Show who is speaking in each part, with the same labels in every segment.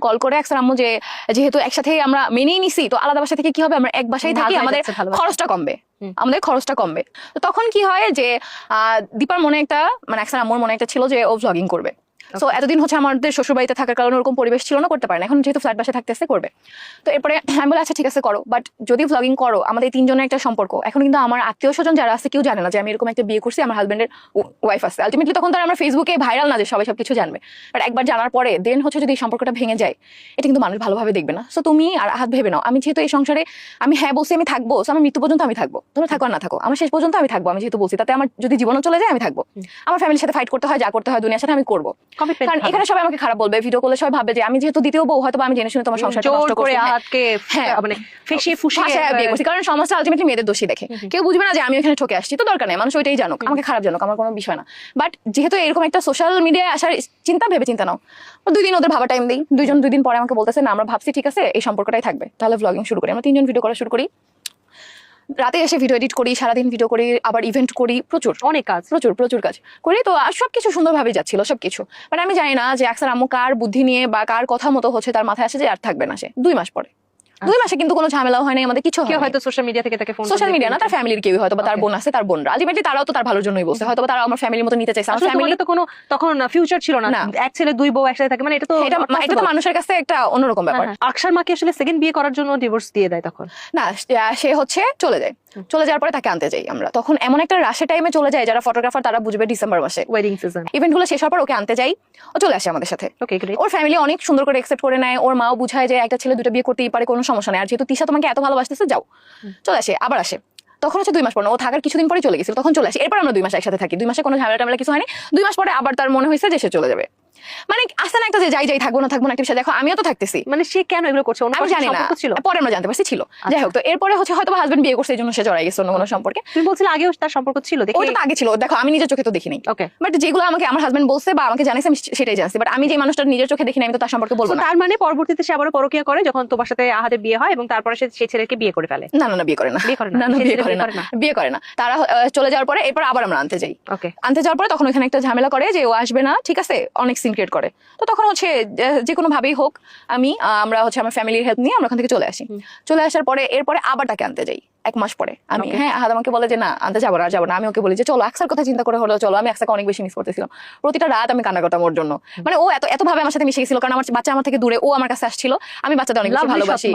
Speaker 1: Call করে একসাথে আম্মু যে যেহেতু একসাথে আমরা মেনেই নিছি, তো আলাদা বাসা থেকে কি হবে, আমরা এক বাসায় থাকি, আমাদের খরচটা কমবে, আমাদের খরচটা কমবে। তো তখন কি হয় যে দীপার মনে একটা মানে একসাথে আম্মুর মনে একটা ছিল যে ও ভ্লগিং করবে। সো এতদিন হচ্ছে আমাদের শ্বশুর বাড়িতে থাকার কারণে ওরকম পরিবেশ ছিল না, করতে পারে না। এখন যেহেতু ফ্ল্যাট বাসা থাকতেছে করবে। তো এরপরে আমি বলে আচ্ছা ঠিক আছে করো, বাট যদি ভ্লগিং করো আমাদের তিনজনের একটা সম্পর্ক, এখন কিন্তু আমার আত্মীয় স্বজন যারা আছে কেউ জানে না যে আমি এরকম একটা বিয়ে করছি, আমার হাজবেন্ডের ওয়াইফ আছে। আলটিমেটলি তখন তারা আমার ফেসবুকে ভাইরাল না যে সবাই সবকিছু জানবে, বাট একবার জানার পরে দেন হচ্ছে যদি এই সম্পর্কটা ভেঙে যায়, এটা কিন্তু মানুষ ভালোভাবে দেখবে না। সো তুমি আর আহাত ভেবে নাও, আমি যেহেতু এই সংসারে আমি হ্যাঁ বলছি আমি থাকবো, আমার মৃত্যু পর্যন্ত আমি থাকবো, তোমরা থাকো আর না থাকো, আমার শেষ পর্যন্ত আমি থাকবো। আমি যেহেতু বলছি তাতে আমার যদি জীবনও চলে যায় আমি থাকবো, আমার ফ্যামিলির সাথে ফাইট করতে হয়, যা করতে হয় দুনিয়ার সাথে আমি করবো। কারণ এখানে সবাই আমাকে খারাপ বলবে, ভিডিও করলে সবাই ভাববে যে আমি যেহেতু দ্বিতীয় বউ, হয়তো আমি জেনে শুনে তোমার সংসারটা নষ্ট করে মানে ফেসিয়ে ফুসিয়ে বিয়ে করছি। কারণ সমাজটা আলটিমেটলি মেয়েদের দোষী দেখে, কেউ বুঝবে না যে আমি এখানে ঠকে আসছি, তো দরকার নেই, মানুষ ওইটাই জানুক, আমাকে খারাপ জানুক, আমার কোনো বিষয় না। বাট যেহেতু এরকম একটা সোশ্যাল মিডিয়ায় আসার চিন্তা, ভেবে চিন্তা নাও, 2 দিন ওদের ভাবা টাইম দিই, 2 দিন পরে আমাকে বলতেছে না আমরা ভাবছি ঠিক আছে এই সম্পর্কটাই থাকবে, তাহলে ভ্লগিং শুরু করি। আমরা 3 জন ভিডিও করা শুরু করি, রাতে এসে ভিডিও এডিট করি, সারাদিন ভিডিও করি, আবার ইভেন্ট করি, প্রচুর অনেক কাজ, প্রচুর কাজ করি। তো সবকিছু সুন্দরভাবে যাচ্ছিল সবকিছু। বাট আমি জানি না যে আকসার আম্মু কার বুদ্ধি নিয়ে বা কার কথা মতো হচ্ছে তার মাথায় আসে যে আর থাকবে না সে 2 মাস পরে। 2 মাসে কিন্তু কোনো ঝামেলাও হয় না আমাদের, কিছু কেউ হয়তো সোশ্যাল মিডিয়া থেকে তাকে ফোন, সোশ্যাল মিডিয়া না তার ফ্যামিলির কেউ হয়তো বা তার বোন আছে, তার বোনরা আলটিমেটলি তারাও তো তার ভালোর জন্যই বলছে, হয়তো তারা আমার ফ্যামিলির মতো নিতে চাইছে। আমার ফ্যামিলি তো কোনো তখন ফিউচার ছিল না, এক ছেলে 2 বউ একসাথে থাকে, মানে এটা তো মানুষের কাছে একটা অন্যরকম ব্যাপার। আকসার মাকে আসলে সেকেন্ড বিয়ে করার জন্য ডিভোর্স দিয়ে দেয় তখন না, সে হচ্ছে চলে যায়, চলে যাওয়ার পরে তাকে আনতে যাই আমরা। তখন এমন একটা রাশের টাইমে চলে যায়, যারা ফটোগ্রাফার তারা বুঝবে ডিসেম্বর মাসে ওয়েডিং সিজন, ইভেন্ট গুলো শেষ হওয়ার পর ওকে আনতে যাই, ও চলে আসে আমাদের সাথে। ওর ফ্যামিলি অনেক সুন্দর করে অ্যাকসেপ্ট করে নেয়, ওর মাও বুঝায় যে একটা ছেলে 2টা বিয়ে করতেই পারে, কোনো সমস্যা নেই, আর যেহেতু তিশা তোমাকে এত ভালোবাসতেছে যাও, চলে আসে। আবার আসে, তখন হচ্ছে 2 মাস পর, ও থাকার কিছুদিন পরে চলে গেছিল, তখন চলে আসে। এরপর আমরা 2 মাস একসাথে থাকি, 2 মাসে কোনো ঝামেলা টামেলা কিছু হয়নি। 2 মাস পরে আবার তার মনে হয়েছে যে সে চলে যাবে, মানে আসতে না একটা যে যাই থাকবো না একটা বিষয়। দেখো আমিও তো থাকতেছি, মানে সে কেন এগুলো করছে আমি জানি না, পরে আমরা জানতে পারছি ছিল। যাই হোক, তো এরপরে হচ্ছে হয়তো হাজবেন্ড বিয়ে করছে এই জন্য সে জড়াই গেছে অন্য কোনো সম্পর্কে। তুমি বলছিলে আগেও তার সম্পর্ক ছিল, ওটা তো আগে ছিল, দেখো আমি নিজের চোখে তো দেখিনি, বাট যেগুলো আমাকে আমার হাজবেন্ড বলছে বা আমাকে জানাইছে আমি সেটাই জানছি, বাট আমি যে মানুষটা নিজের চোখে দেখিনি আমি তো তার সম্পর্কে বলবো না। তার মানে পরবর্তীতে সে আবার পরকীয়া করে যখন তোমার সাথে আহাদের বিয়ে হয়, এবং তারপরে সে সেই ছেলেকে বিয়ে করে ফেলে। না বিয়ে করে না, বিয়ে করে না। তারা চলে যাওয়ার পরে এরপর আবার আমরা আনতে যাই। আনতে যাওয়ার পরে তখন ওখানে একটা ঝামেলা করে যে ও আসবে না, ঠিক আছে, অনেক সিন ক্রিয়েট করে। তো তখন হচ্ছে যে কোনো ভাবেই হোক আমরা হচ্ছে আমার ফ্যামিলির হেল্প নিয়ে আমরা ওখান থেকে চলে আসি। চলে আসার পরে এরপরে আবার তাকে আনতে যাই 1 মাস পরে। আমি আহাদ আমাকে বলে যে না আনতে যাবো না, আমি ওকে বলি যে চলো, আকসার কথা চিন্তা করে হলো চলো। আমি আকসাকে অনেক বেশি মিস করতেছিলাম, প্রতিটা রাত আমি কান্না করতাম ওর জন্য। মানে ও এত ভাবে আমার সাথে মিশে গেছিল, কারণ আমার বাচ্চা আমার থেকে দূরে, ও আমার কাছে আসছিল। আমি বাচ্চাদের অনেক বেশি ভালোবাসি,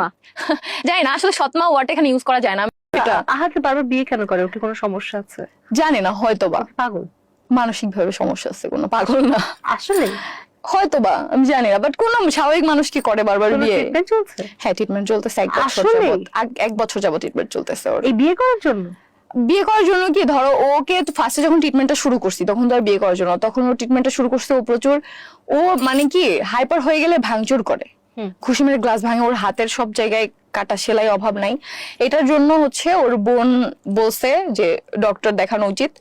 Speaker 1: জানি না আসলে সৎমা ওয়ার্ডটা এখানে ইউজ করা যায় না।
Speaker 2: আহাদ বারবার বিয়ে কেন করে, ওর কি কোনো সমস্যা আছে?
Speaker 1: জানি না, হয়তো বা
Speaker 2: পাগল,
Speaker 1: মানসিক ভাবে সমস্যা আছে, কোনো পাগল না
Speaker 2: আসলে, হয়তো
Speaker 1: বা আমি জানি না। বাট কোন স্বাভাবিক মানুষ কি করে বারবার বিয়ে? হ্যাঁ ট্রিটমেন্ট চলতেছে 1 বছর যাবত ট্রিটমেন্ট চলতেছে ওর।
Speaker 2: এই বিয়ে করার
Speaker 1: জন্য কি ধরো ওকে ফার্স্টে যখন ট্রিটমেন্টটা শুরু করছি তখন তো আর বিয়ে করার জন্য, তখন ও ট্রিটমেন্টটা শুরু করছে। ও প্রচুর, ও মানে কি হাইপার হয়ে গেলে ভাঙচুর করে, খুশি মেরে গ্লাস ভাঙে, ওর হাতের সব জায়গায় কাটা সেলাই, অভাব নাই। এটার জন্য হচ্ছে ওর বোন বলছে যে ডক্টর দেখানো উচিত,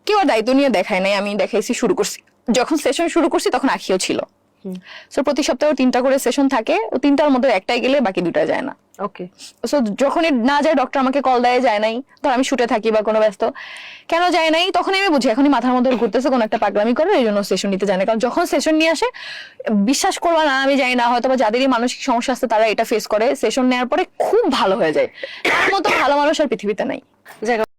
Speaker 1: কেউ আর দায়িত্ব নিয়ে দেখায় নাই, আমি দেখাইছি, শুরু করছি। যখন সেশন শুরু করছি তখন আখিও ছিল। সো প্রতি সপ্তাহে 3টা করে সেশন থাকে, ও 3টার মধ্যে একটাই গেলে বাকি 2টা যায় না। সো যখন না যায় ডক্টর আমাকে কল দেয় যায় নাই, ধর আমি শুটে থাকি বা কোনো ব্যস্ত, কেন যায় নাই তখন আমি বুঝি এখনই মাথার মধ্যে ঘুরতেছে কোনো একটা পাগলামি করে, এই জন্য সেশন নিতে যায় না। কারণ যখন সেশন নিয়ে আসে, বিশ্বাস করবা না, আমি জানি না হয়তো বা যাদেরই মানসিক সমস্যা আছে তারা এটা ফেস করে, সেশন নেওয়ার পরে খুব ভালো হয়ে যায়। তার মতো ভালো মানুষ আর পৃথিবীতে নাই।